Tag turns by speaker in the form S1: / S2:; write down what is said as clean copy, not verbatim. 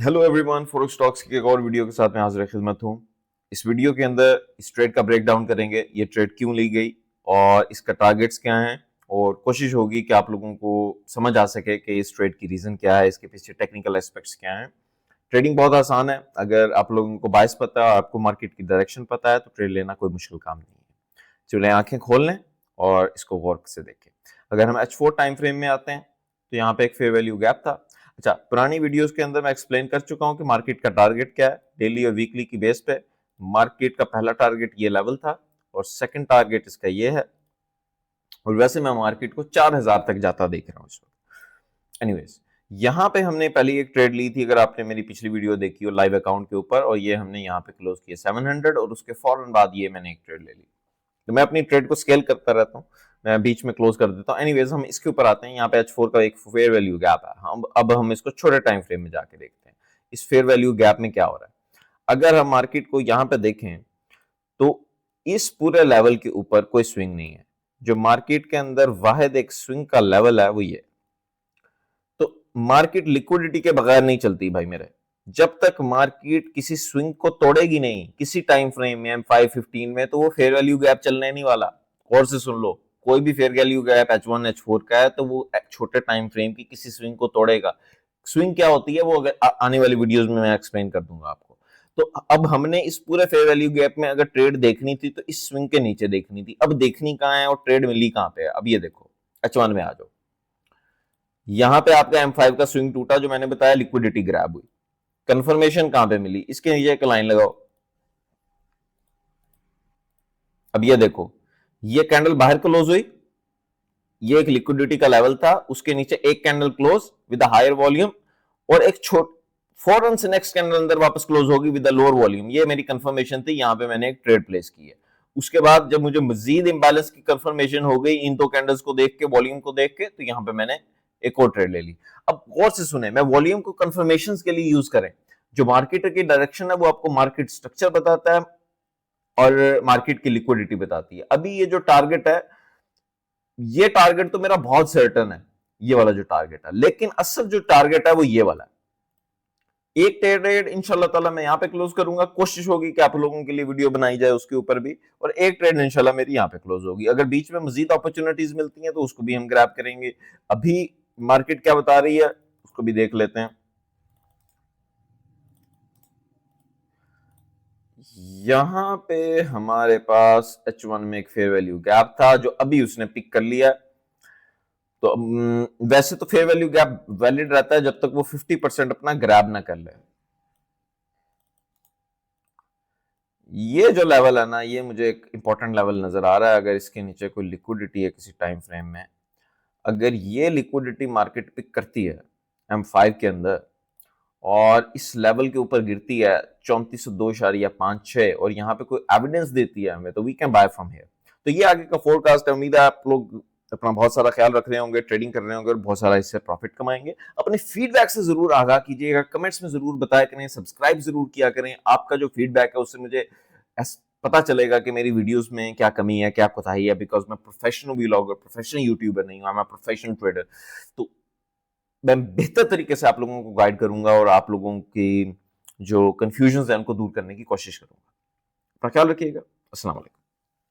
S1: Hello everyone, forex stocks की एक और वीडियो के साथ मैं हाजिर खिदमत हूँ। इस वीडियो के अंदर इस ट्रेड का ब्रेक डाउन करेंगे, ये ट्रेड क्यों ली गई और इसका टारगेट्स क्या हैं, और कोशिश होगी कि आप लोगों को समझ आ सके कि इस ट्रेड की रीजन क्या है, इसके पीछे टेक्निकल एस्पेक्ट्स क्या हैं। ट्रेडिंग बहुत आसान है, अगर आप लोगों को बायस पता है, आपको मार्केट की डायरेक्शन पता है तो ट्रेड लेना कोई मुश्किल काम नहीं है। चलिए आंखें खोल लें और इसको गौर से देखें। अगर हम H4 टाइम फ्रेम में आते हैं तो यहाँ पे एक फेयर वैल्यू गैप था। अच्छा, पुरानी वीडियोस के अंदर मैं एक्सप्लेन कर चुका हूं कि मार्केट का टारगेट क्या है। डेली और वीकली की बेस पे मार्केट का पहला टारगेट ये लेवल था और सेकंड टारगेट इसका ये है, और वैसे मैं मार्केट को 4000 तक जाता देख रहा हूं इस वक्त। एनीवेज, यहां पे हमने पहले एक ट्रेड ली थी, अगर आपने मेरी पिछली वीडियो देखी हो लाइव अकाउंट के ऊपर, और ये हमने यहाँ पे क्लोज किया 700 और उसके फौरन बाद ये मैंने एक ट्रेड ले ली। तो मैं अपनी ट्रेड को स्केल करता रहता हूँ, मैं बीच में क्लोज कर देता हूँ। एनीवेज, हम इसके ऊपर आते हैं। यहाँ पे H4 का एक फेयर वैल्यू गैप है। हम अब इसको छोटे टाइम फ्रेम में जाके देखते हैं इस फेयर वैल्यू गैप में क्या हो रहा है। अगर हम मार्केट को यहाँ पे देखें तो इस पूरे लेवल के ऊपर कोई स्विंग नहीं है। जो मार्केट के अंदर वाहिद एक स्विंग का लेवल है वो ये। तो मार्केट लिक्विडिटी के बगैर नहीं चलती भाई मेरे। जब तक मार्केट किसी स्विंग को तोड़ेगी नहीं किसी टाइम फ्रेम में, M5 15 में, तो वो फेयर वैल्यू गैप चलने नहीं वाला। और से सुन लो, कोई भी fair value gap H1 H4 का है तो वो छोटे टाइम फ्रेम की किसी स्विंग को तोड़ेगा। स्विंग क्या होती है वो अगर आने वाली वीडियोस में मैं एक्सप्लेन कर दूंगा आपको। तो अब हमने इस पूरे फेयर वैल्यू गैप में अगर ट्रेड देखनी थी तो इस स्विंग के नीचे देखनी थी। अब देखनी कहां है और ट्रेड मिली कहां पे है, अब ये देखो। H1 में आ जाओ। यहां पे आपका M5 का स्विंग टूटा, जो मैंने बताया लिक्विडिटी ग्रैब हुई। कंफर्मेशन कहां पे मिली, इसके नीचे एक लाइन लगाओ। अब ये देखो, ये कैंडल बाहर क्लोज हुई, ये एक लिक्विडिटी का लेवल था, उसके नीचे एक candle close with higher volume, और एक छोट फौरन से नेक्स्ट कैंडल अंदर वापस क्लोज होगी विद लोअर वॉल्यूम। ये मेरी कंफर्मेशन थी, यहां पे मैंने एक ट्रेड प्लेस की है। उसके बाद जब मुझे मजीद इंबैलेंस की कंफर्मेशन हो गई इन दो कैंडल्स को देख के, वॉल्यूम को देख के, तो यहां पे मैंने एक और ट्रेड ले ली। अब गौर से सुने, मैं वॉल्यूम को कंफर्मेशन के लिए यूज करें। जो मार्केट की डायरेक्शन है वो आपको मार्केट स्ट्रक्चर बताता है और मार्केट की लिक्विडिटी बताती है। अभी ये जो टारगेट है, ये टारगेट तो मेरा बहुत सर्टन है, ये वाला जो टारगेट है, लेकिन असल जो टारगेट है वो ये वाला है। एक ट्रेड इंशाल्लाह ताला मैं यहां पे क्लोज करूंगा, कोशिश होगी कि आप लोगों के लिए वीडियो बनाई जाए उसके ऊपर भी, और एक ट्रेड इंशाल्लाह मेरी यहां पे क्लोज होगी। अगर बीच में मजीद अपॉर्चुनिटीज मिलती हैं तो उसको भी हम ग्रैब करेंगे। अभी मार्केट क्या बता रही है उसको भी देख लेते हैं। यहां पे हमारे पास H1 में एक फेयर वैल्यू गैप था जो अभी उसने पिक कर लिया। तो वैसे तो फेयर वैल्यू गैप वैलिड रहता है जब तक वो 50% अपना ग्रैब ना कर ले। ये जो लेवल है ना, ये मुझे एक इंपॉर्टेंट लेवल नजर आ रहा है। अगर इसके नीचे कोई लिक्विडिटी है किसी टाइम फ्रेम में, अगर ये लिक्विडिटी मार्केट पिक करती है M5 के अंदर और इस लेवल के ऊपर गिरती है 3402.56, और यहाँ पे कोई एविडेंस देती है हमें, तो we can buy from here. तो ये आगे का फोरकास्ट है। उम्मीद है आप लोग अपना बहुत सारा ख्याल रख रहे होंगे, ट्रेडिंग कर रहे होंगे और बहुत सारा इससे प्रॉफिट कमाएंगे। अपने फीडबैक से जरूर आगाह कीजिएगा, कमेंट्स में जरूर बताया करें, सब्सक्राइब जरूर किया करें। आपका जो फीडबैक है उससे मुझे पता चलेगा कि मेरी वीडियोस में क्या कमी है, क्या कोताही है, बिकॉज मैं प्रोफेशनल व्लॉगर, प्रोफेशनल यूट्यूबर नहीं हूं, मैं प्रोफेशनल ट्रेडर। तो मैं बेहतर तरीके से आप लोगों को गाइड करूंगा और आप लोगों की जो कंफ्यूजन है उनको दूर करने की कोशिश करूंगा। अपना ख्याल रखिएगा। अस्सलाम वालेकुम।